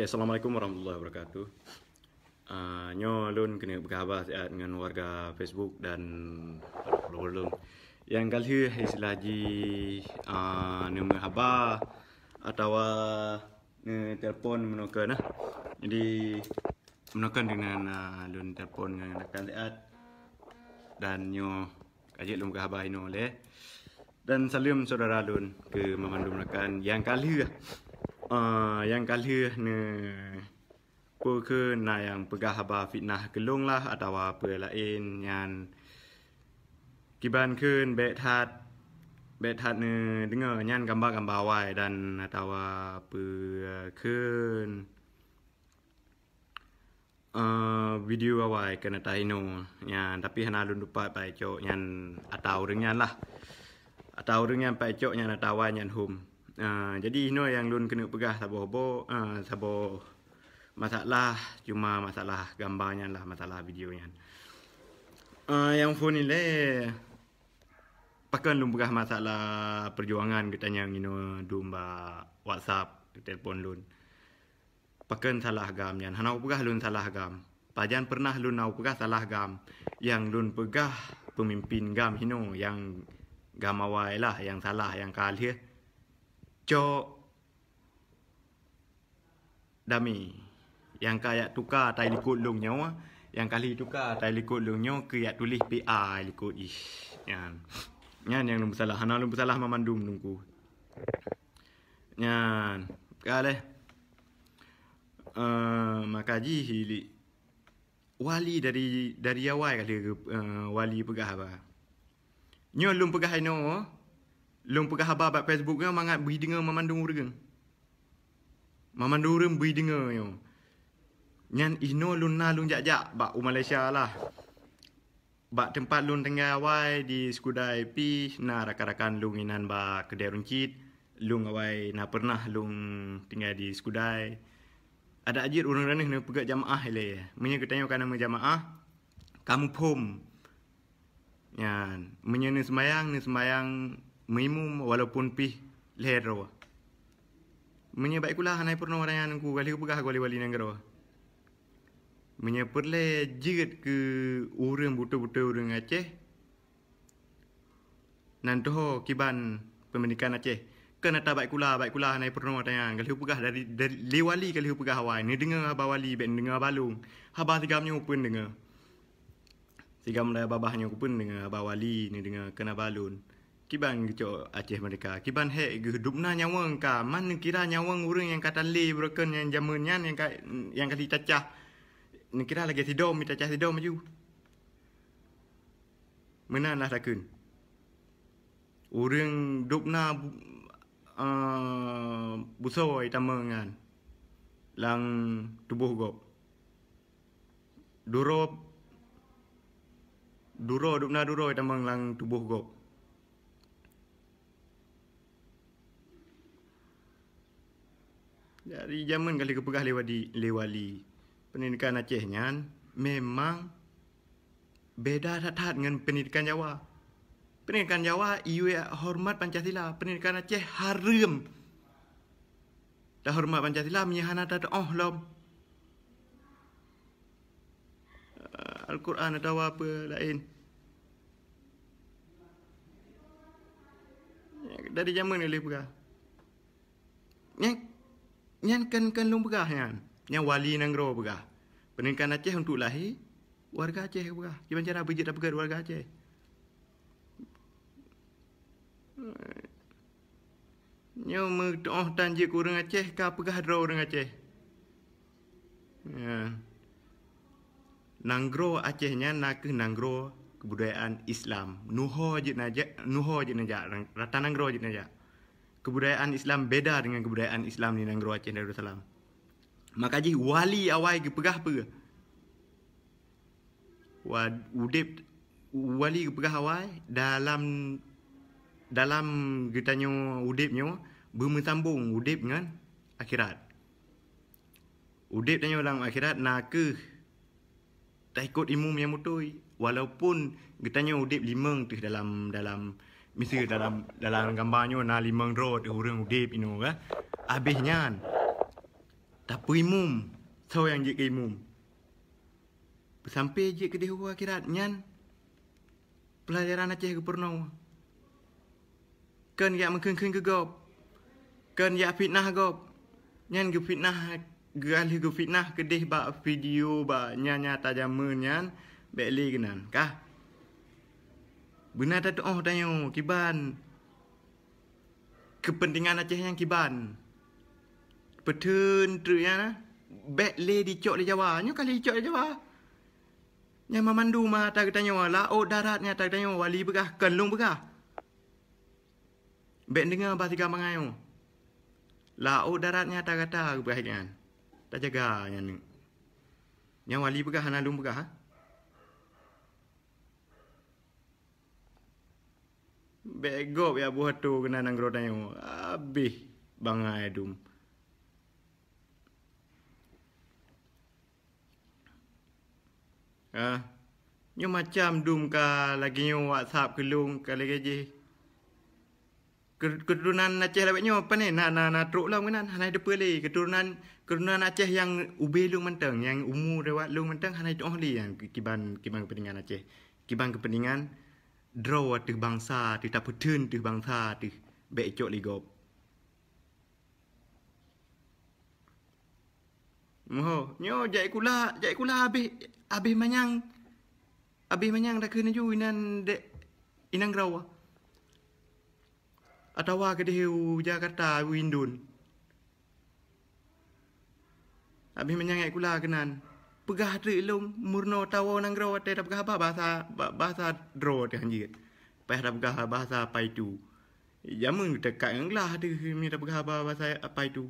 Assalamualaikum warahmatullahi wabarakatuh. Nyo lun kena berkhabar sihat dengan warga Facebook dan para follower. Yang kali istilah ji nama khabar atau telefon menukan Jadi menukan dengan lun telefon dengan rakan sihat dan nyo kajik lun berkhabar ino oleh. Dan salam saudara lun ke memandum rakan yang kali ne ke na yang pegah haba fitnah gelung lah atau apa lain yang kiban ke bet hat ne dengar nyan gambar-gambar wai dan atau apa ke video awai kena taino nyan tapi hana lun lupa pai cok nyan atau dengan lah atau dengan pai cok nyan atau nyan hum. Jadi ino yang lun kena pegah sabo masalah cuma masalah gambarnya lah, masalah videonya. Yang phone ni pakan lun pegah masalah perjuangan kita yang ino dumba WhatsApp telefon lun. Pakan salah gam yang hanau pegah lun salah gam. Pajan pernah lun nau pegah salah gam yang lun pegah pemimpin gam hino yang gam awai lah yang salah yang kali cok dami yang kayak tukar tai likut lung nyawa yang kali tukar tai likut lung nyawa ke yak tulis PA likut yang lum salah hana lum salah memandum nungku nyan kale makaji hili wali dari awal kali wali pegah apa nyo lum pegah ino lung pegah haba bat Facebook ke mangat bui dengar memandung urang. Memandung urang bui dengar yo. Nyan ino lun na lun jak-jak bak Malaysia lah. Bak tempat lun tengah awai di Skudai pi na rakan-rakan lung inan ba kedai runcit. Lung awai na pernah lung tinggal di Skudai. Ada ajir urang raneh na pegak jamaah le. Menye ketanya kan nama jamaah kamu pom. Nyan, menye ni semayang minimum walaupun pi leher rawa. Menye baik kula hanai purno orang ku kali pegah wali nang rawa. Menye perle jiget ke urang buta-buta urang Aceh. Nan toho kiban pendidikan Aceh. Kan ata baik kula hanai purno orang kali pegah dari lewali kali pegah awai. Ni dengar haba wali ben dengar balung. Haba tigamnya pun dengar. Sigam dah babahnya pun dengar haba wali ni dengar kena balun. Kiban kecok Aceh mereka. Kiban hek hidupna nyawang ka. Man kira nyawang urang yang kata le broken yang zamannya yang kali cacah. Ni kira lagi sidom minta cacah sidom maju. Mana lah rakun. Urang dupna busoi tamangan. Lang tubuh gop. Duro dupna duro tamang lang tubuh gop. Dari zaman kali kepegah lewali pendidikan Aceh nyan memang beda tat dengan pendidikan Jawa. Pendidikan Jawa iu hormat Pancasila, pendidikan Aceh haram. Dah hormat Pancasila menyahana tat lom. Al-Quran atau apa lain. Dari zaman kali pegah. Nyan kan lung pegah nyan. Yang wali nanggro pegah. Pendidikan Aceh untuk lahir warga Aceh pegah. Gimana cara bijak dah pegah warga Aceh. Nyo me tanjik orang Aceh ka pegah dro orang Aceh. Nanggro Aceh nyan nak nanggro kebudayaan Islam. Nuho je najak rata nanggro je najak. Kebudayaan Islam beda dengan kebudayaan Islam di Nanggro Aceh Darussalam. Maka ji wali awai ke pegah apa? Udip wali ke pegah awai dalam getanya udipnya bermesambung udip dengan akhirat. Udip tanya dalam akhirat nak ke tak ikut imam yang mutui walaupun getanya udip limang tu dalam mesti dalam gambarnya na limang ro orang udip ino ka habisnya Tapi imum. So yang je ke imum. Sampai je ke di hukum akhirat. Nyan. Pelajaran Aceh ke pernah. Kan ya mengkeng-keng ke gop. Kan ya fitnah gop. Nyan ke fitnah. Galih ke fitnah ke deh ba video ba nyanya tajamun nyan. Beli kenan. Kah? Benar tak oh tanya kiban. Kepentingan Aceh yang kiban. Petun teruknya na. Beli dicok di Jawa. Nyo kali dicok di Jawa. Yang memandu mah tak tanya laut daratnya tak tanya wali begah kenlung begah. Bek dengar bahasa gamangayo. Laut daratnya tak kata begah tak jaga yang wali begah hanalung begah. Begop ya buat tu kena nanggro tanya. Habis bangai dum. Nyo macam dum ka lagi nyo WhatsApp kelung ka lagi je. Keturunan Aceh lebih nyo apa ni? Na truk lah menan hanai depa le. Keturunan Aceh yang ube lung menteng, yang umur lewat lung menteng hanai doh li yang kiban kepentingan Aceh. Kiban kepentingan draw tu bangsa, tu tak petun tu bangsa tu becok li gop. Moh, nyo jai kula habis manyang dah kena ju inan inang rawa. Atawa ke dehu Jakarta Windun. Habis manyang ai kula kenan. Pegah tri lung murno tawo nang rawa te tak pegah bahasa draw te hanji. Pai tak pegah bahasa pai tu. Jamun dekat nglah tu mi tak pegah bahasa apa itu.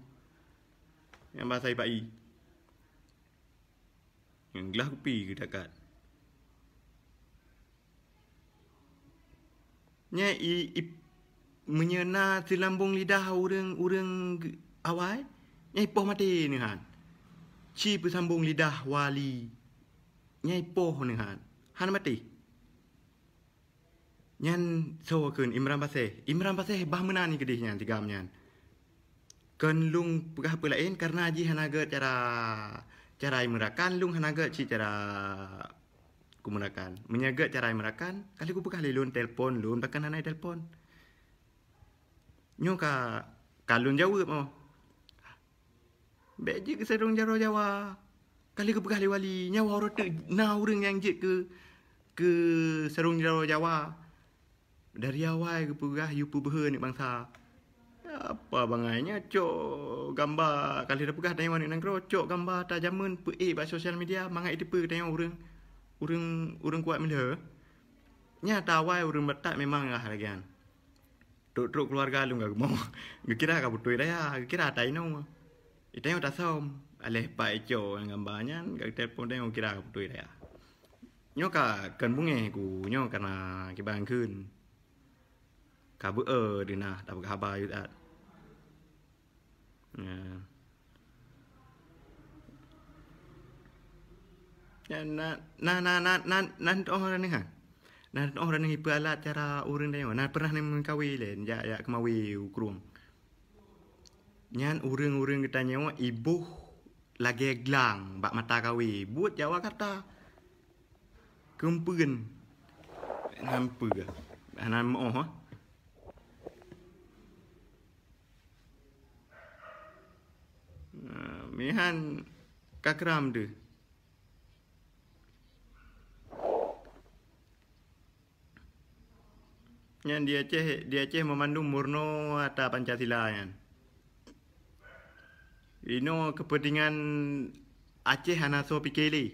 Yang bahasa ibai. Yang gelah kupi ke dekat. Nya menyena selambung lidah urang awal. Nya ipoh mati ni han. Ci bersambung lidah wali. Nya ipoh ni han. Han mati. Nyan so kun Imran Paseh. Imran Paseh bah menan ni kedih nyan tigam nyan. Kan lung pegah apa lain karena ji hanaga cara merakan lung hanaga ci cara kumurakan. Menyaga cara merakan kali ku pegah lelun telpon lun bahkan hanai telpon. Nyo ka kalun jawab mo. Beji ke sedung jaro Jawa. Kali ku pegah wali nyawa ora te na urang yang je ke serung jaro Jawa. Dari awal ke pegah yu pu behe ni bangsa. Apa bangainya cok gambar kali dah pegah tanya ni nang cok gambar tajamun pe ba sosial media mangai depa tanya urang kuat mila. Nya tawai urang betak memang lah lagian. Truk keluarga lu enggak mau. Kira ka putui dah ya, kira tai no. Itanya tak som. Aleh pa ijo yang gambarnya gak telpon tanya kira ka putui dah ya. Nyo ka kan bunge ku nyo karena kibang kun. Ka bu dinah tak khabar yu tak. Ya nan orang ni kan. Nan orang ni pala cara urang dia. Nan pernah ni mengkawi len ya kemawi ukrum. Nyan urang kita nyawa ibu lagi glang bak mata kawi. Buat Jawa kata kempeun. Nampu ke. Nan moh mihan kakram tu. Yang dia Aceh memandu murno atau Pancasila yan. Ino kepentingan Aceh hana so pikeli.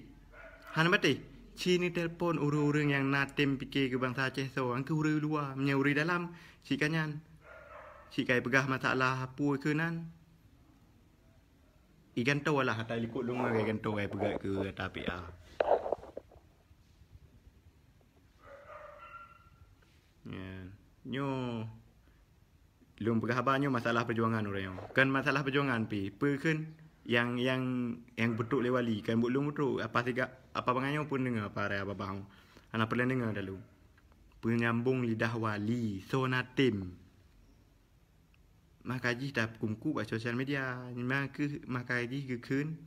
Hana mati. Cini telpon urang yang natem pikir ke bangsa Aceh so angke urang luar menyauri dalam sikanyan. Sikai pegah masalah apa ke nan. Ikan tau lah hatai likut lu ngai ikan tau ai pegat ke tapi nyo lung pegah abanyo masalah perjuangan orang kan masalah perjuangan pi kan yang betul le wali kan lung betul apa banganyo pun dengar pare apa bang ana pernah dengar dalu penyambung lidah wali sonatim makaji dah kumku kat sosial media. Makaji ke kun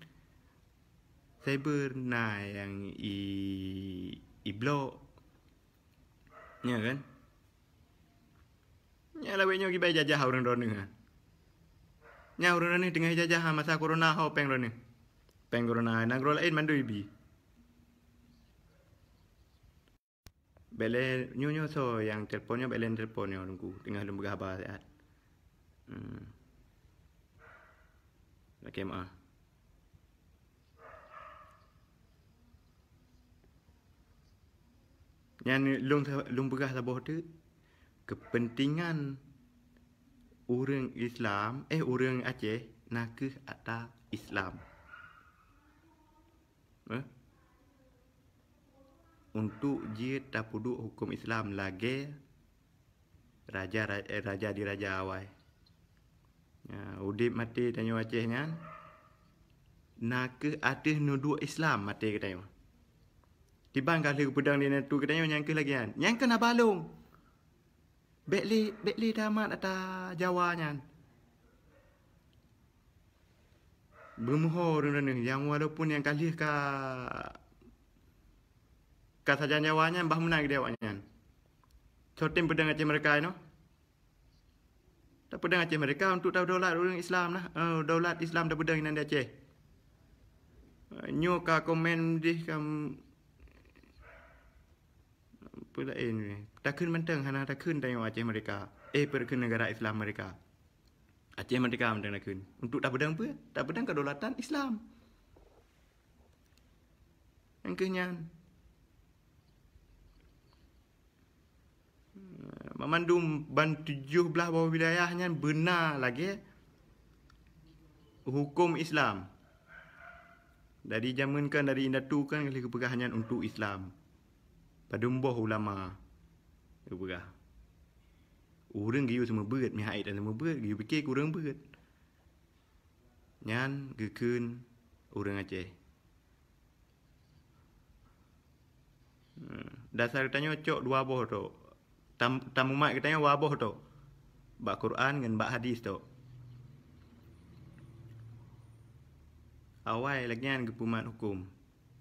cyber na yang blog. Ya kan? Ya lah wenyo ki bai jajah orang rono ha. Nya orang rono tengah jajah masa corona ho peng rono. Peng corona nang ro lain mandu ibi. Bele nyo so yang teleponnya belen teleponnya nunggu tengah lembut khabar sehat. Laki mah. Yang lung begah sabah tu kepentingan orang Islam orang Aceh nak ke atas Islam. Untuk dia tak puduk hukum Islam lagi raja di raja awal. Ya, udip mati tanya Acehnya nak ke atas nuduh Islam mati katanya. Tiba kali pedang dia tu katanya nyangka lagi kan. Nyangka nak balung. Bekli damat atas Jawa nya. Bermuhur ni yang walaupun yang kali ka sajan Jawanya bah menang dia awaknya. Sotem pedang Aceh mereka no. Tak pedang Aceh mereka untuk tahu daulat orang Islam lah. Daulat Islam dah pedang nan Aceh. Nyo ka komen di kam pula ni. Takkan mentang hana takkan tayang Aceh mereka. Perken negara Islam mereka. Aceh mereka mentang takkan. Untuk tak pedang apa? Tak pedang kedaulatan Islam. Yang kenyan. Memandum ban 17 bawah wilayahnya benar lagi hukum Islam. Dari zaman kan dari Indatu kan kali kepegahannya untuk Islam. Padumboh ulama. Kepegah. Orang giu semua berat, mihait dan semua berat, giu fikir kurang berat. Nyan gekun orang Aceh. Dasar tanya cok dua boh tu. Tamu mak katanya waboh tu. Bak Quran dengan bak hadis tu. Awal lagi kan kepumat hukum.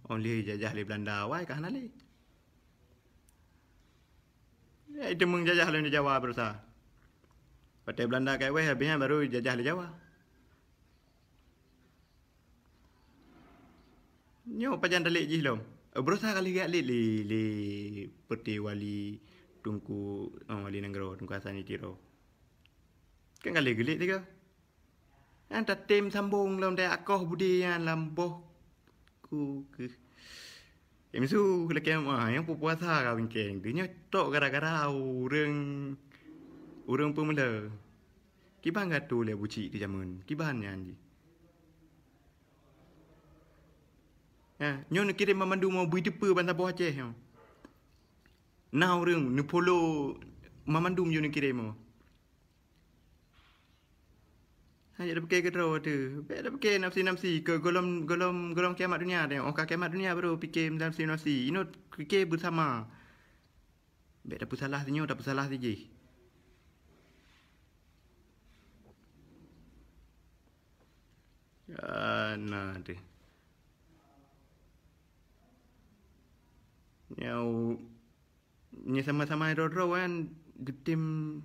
Oleh jajah di Belanda awal kah nali. Ya itu mengjajah di Jawa berusaha. Partai Belanda kai weh habisnya baru jajah di Jawa. Nyo pajan telik ji lom. Berusaha kali gak li peti wali tungku wali Nenggro tungku Hasani Tiro. Kan kali gelik tiga. Anta tim sambung lom dia akoh budi yang lamboh ku ke. Emsu laki yang puasa kau bingkeng. Dia tok gara-gara orang pemula. Kiban gatu le buci di zaman. Kiban nyanyi. Nyo nak kirim memandu mau bui depa ban Sabah Aceh. Now orang ni polo memandu nyo nak kirim mo. Hanya dah pakai kedro tu. Dah pakai nafsi ke golom kiamat dunia dia. Orang kiamat dunia baru fikir nafsi. Ini fikir bersama. Baik tak salah sinyo, tak salah saja. Nah deh. Yang ni sama-sama ro kan tim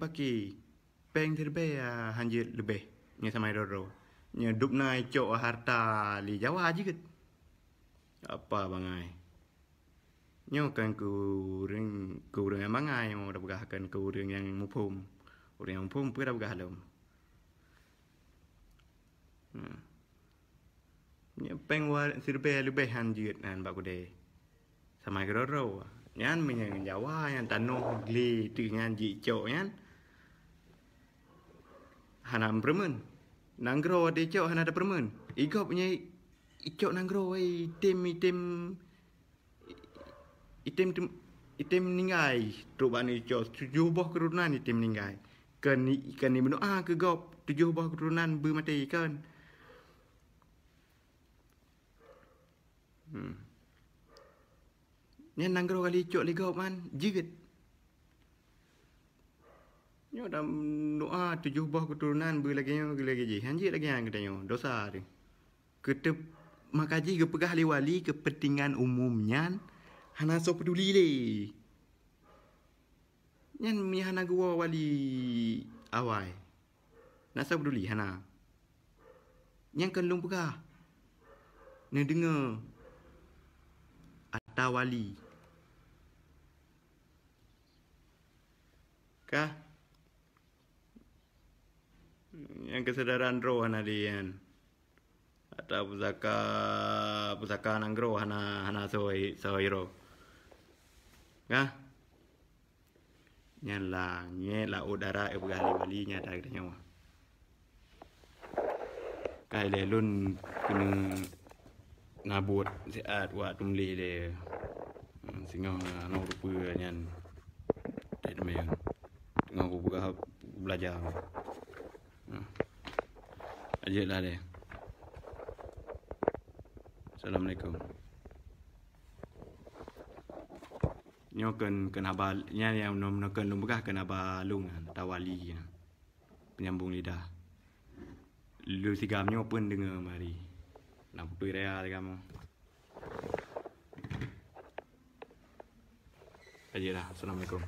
pakai peng terbe hanjir lebih ni sama ro. Ni dup nai cok harta li Jawa aja ke. Apa bangai. Nyo kan kurang yang bangai mau dah begahkan kurang yang mupum. Orang yang mupum pun dah begah lom. Ni peng war sirbe lebih hanjir nan bak kude. Sama ro. Nyan menyang Jawa yang tanoh gli dengan ji cok yan. Hanam permen. Nanggro ada cok hana ada permen. Igop punya icok nanggro item ninggai. Troban icok 7 buah keturunan item ninggai. Kan ni beno ke gop 7 buah keturunan bermati kan. Ni nanggro kali icok legop man jiget. Nyo dalam doa 7 buah keturunan berlagi je. Hanji lagi yang katanya dosa tu. Kita makaji ke pegah li wali kepentingan umumnya hana so peduli le. Nyan mi hana gua wali awai. Nasa peduli hana. Yang kan lung pegah. Ni dengar atau wali. Kah? Yang kesedaran roh hana dian. Atau pusaka nanggro hana soy ro. Kah? Nye la udara ebugali wali nya tak ada nyawa. Kai le lun kena nabut siat wa tumli le. Singa no rupa nyan. Tak main. Tengah aku buka belajar. Aje lah le. Assalamualaikum. Nyo ken abal nya yang nom ken lum bekah ken abalung tawali penyambung lidah. Lu sigam nyo pun dengar mari. Nak putui rea kamu. Aje lah. Assalamualaikum.